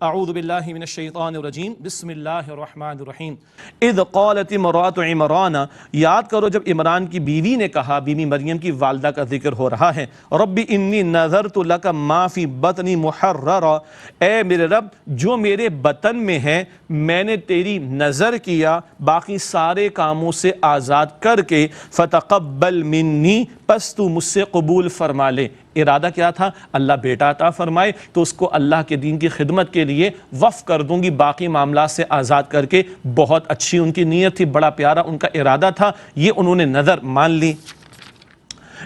اعوذ باللہ من الشیطان الرجیم بسم اللہ الرحمن الرحیم اذ قالت امرأۃ عمران، یاد کرو جب عمران کی بیوی نے کہا، بیوی مریم کی والدہ کا ذکر ہو رہا ہے، رب انی نذرت لک ما فی بطنی محررا، اے میرے رب جو میرے بطن میں ہے میں نے تیری نظر کیا باقی سارے کاموں سے آزاد کر کے، فتقبل منی، پس تو مجھ سے قبول فرما لے۔ ارادہ کیا تھا؟ اللہ بیٹا عطا فرمائے تو اس کو اللہ کے دین کی خدمت کے لیے وقف کر دوں گی، باقی معاملات سے آزاد کر کے۔ بہت اچھی ان کی نیت تھی، بڑا پیارا ان کا ارادہ تھا، یہ انہوں نے نظر مان لی۔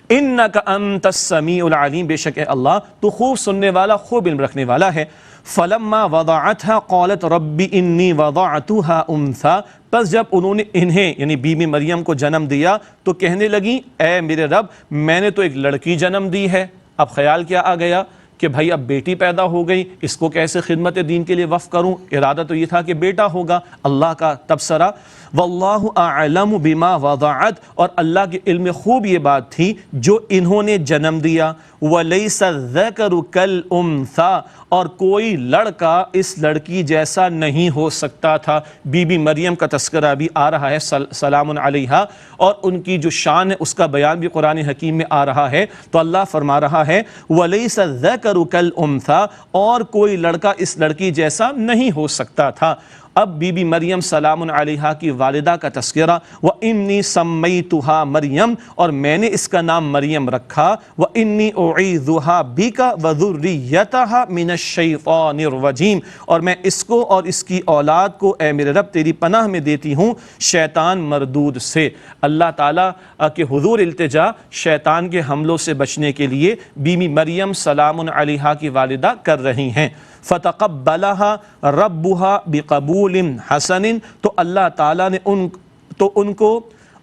انک انت السمیع العلیم، بے شک اے اللہ تو خوب سننے والا، خوب علم رکھنے والا ہے۔ فلما وضعتها قالت رب انی وضعتها انثى، پس جب انہوں نے انہیں یعنی بیوی مریم کو جنم دیا تو کہنے لگیں اے میرے رب میں نے تو ایک لڑکی جنم دی ہے۔ اب خیال کیا آ گیا کہ بھائی اب بیٹی پیدا ہو گئی، اس کو کیسے خدمت دین کے لیے وقف کروں؟ ارادہ تو یہ تھا کہ بیٹا ہوگا، اللہ کا تبصرہ واللہ اعلم بما وضعت، اور اللہ کے علم خوب یہ بات تھی جو انہوں نے جنم دیا۔ ولیس الذکر کالانثی، اور کوئی لڑکا اس لڑکی جیسا نہیں ہو سکتا تھا۔ بی بی مریم کا تذکرہ بھی آ رہا ہے سلام علیہا، اور ان کی جو شان ہے اس کا بیان بھی قرآن حکیم میں آ رہا ہے۔ تو اللہ فرما رہا ہے ولیس الذکر کالانثی، اور کوئی لڑکا اس لڑکی جیسا نہیں ہو سکتا تھا۔ اب بی بی مریم سلام علیہا کی والدہ کا تذکرہ، وَإِنِّي سَمَّيْتُهَا مریم، اور میں نے اس کا نام مریم رکھا، وَإِنِّي أُعِيذُهَا بِكَ وَذُرِّيَّتَهَا مِنَ الشَّيْطَانِ الرَّجِيمِ، اور میں اس کو اور اس کی اولاد کو اے میرے رب تیری پناہ میں دیتی ہوں شیطان مردود سے۔ اللہ تعالیٰ کے حضور التجا شیطان کے حملوں سے بچنے کے لیے بی بی مریم سلام علیہا کی والدہ کر رہی ہیں۔ فتقبلها ربها بقبول حسن، تو اللہ تعالیٰ نے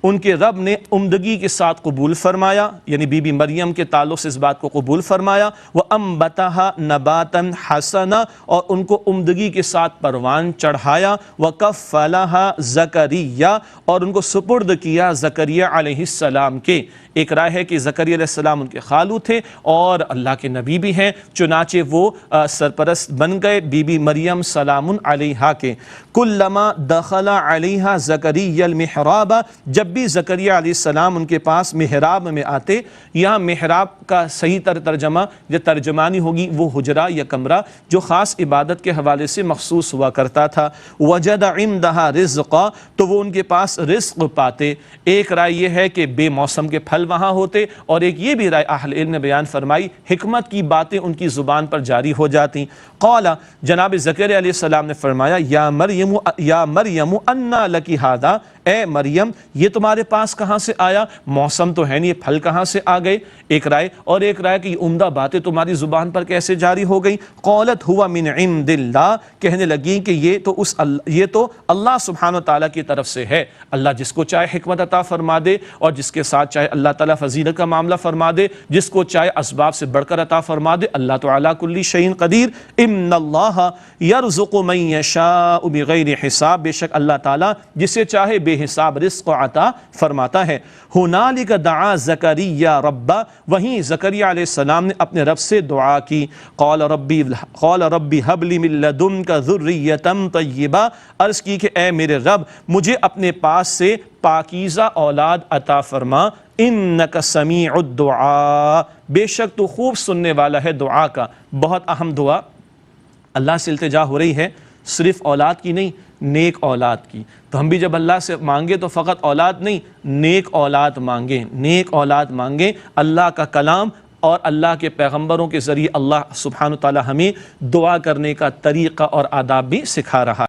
ان کے رب نے عمدگی کے ساتھ قبول فرمایا، یعنی بی بی مریم کے تعلق سے اس بات کو قبول فرمایا۔ وَأَنبَتَهَا نَبَاتًا حَسَنًا، اور ان کو عمدگی کے ساتھ پروان چڑھایا۔ وَكَفَّلَهَا زَكَرِيَّا، اور ان کو سپرد کیا زکریا علیہ السلام کے۔ ایک رائے ہے کہ زکریا علیہ السلام ان کے خالو تھے اور اللہ کے نبی بھی ہیں، چنانچہ وہ سرپرست بن گئے بی بی مریم سلام علیہا کے۔ کلما دخل علیہا زکریا المحراب، جب بھی زکریا علیہ السلام ان کے پاس محراب میں آتے، یہاں محراب کا صحیح ترجمہ یا ترجمانی ہوگی وہ حجرہ یا کمرہ جو خاص عبادت کے حوالے سے مخصوص ہوا کرتا تھا۔ وجد عندها رزقا، تو وہ ان کے پاس رزق پاتے۔ ایک رائے یہ ہے کہ بے موسم کے پھل وہاں ہوتے، اور ایک یہ بھی رائے اہل علم نے بیان فرمائی حکمت کی باتیں ان کی زبان پر جاری ہو جاتی۔ قال، جناب زکریا علیہ السلام نے فرمایا یا مریم انا لکی ھذا، اے مریم یہ تمہارے پاس کہاں سے آیا؟ موسم تو ہے نہیں، یہ پھل کہاں سے آ گئے؟ ایک رائے، اور ایک رائے کہ یہ عمدہ باتیں تمہاری زبان پر کیسے جاری ہو گئی؟ قالت ہوا من عند اللہ، کہنے لگی کہ یہ تو اللہ سبحانہ و تعالیٰ کی طرف سے ہے۔ اللہ جس کو چاہے حکمت عطا فرما دے، اور جس کے ساتھ چاہے اللہ تعالیٰ فضیلت کا معاملہ فرما دے، جس کو چاہے اسباب سے بڑھ کر عطا فرما دے۔ اللہ تعالیٰ کل شیء قدیر۔ ان اللہ یرزق من یشاء بغیر حساب، بے شک اللہ تعالیٰ جسے چاہے بے حساب رزق و عطا فرماتا ہے۔ ہنالک دعا زکریا ربہ، وہیں زکریا علیہ السلام نے اپنے رب سے دعا کی۔ قال ربی ہب لی من لدنک ذریۃ طیبہ، عرض کی کہ اے میرے رب مجھے اپنے پاس سے پاکیزہ اولاد عطا فرما۔ انک سمیع الدعاء، بے شک تو خوب سننے والا ہے دعا کا۔ بہت اہم دعا اللہ سے التجا ہو رہی ہے، صرف اولاد کی نہیں، نیک اولاد کی۔ تو ہم بھی جب اللہ سے مانگے تو فقط اولاد نہیں، نیک اولاد مانگیں، نیک اولاد مانگیں۔ اللہ کا کلام اور اللہ کے پیغمبروں کے ذریعے اللہ سبحانہ تعالی ہمیں دعا کرنے کا طریقہ اور آداب بھی سکھا رہا ہے۔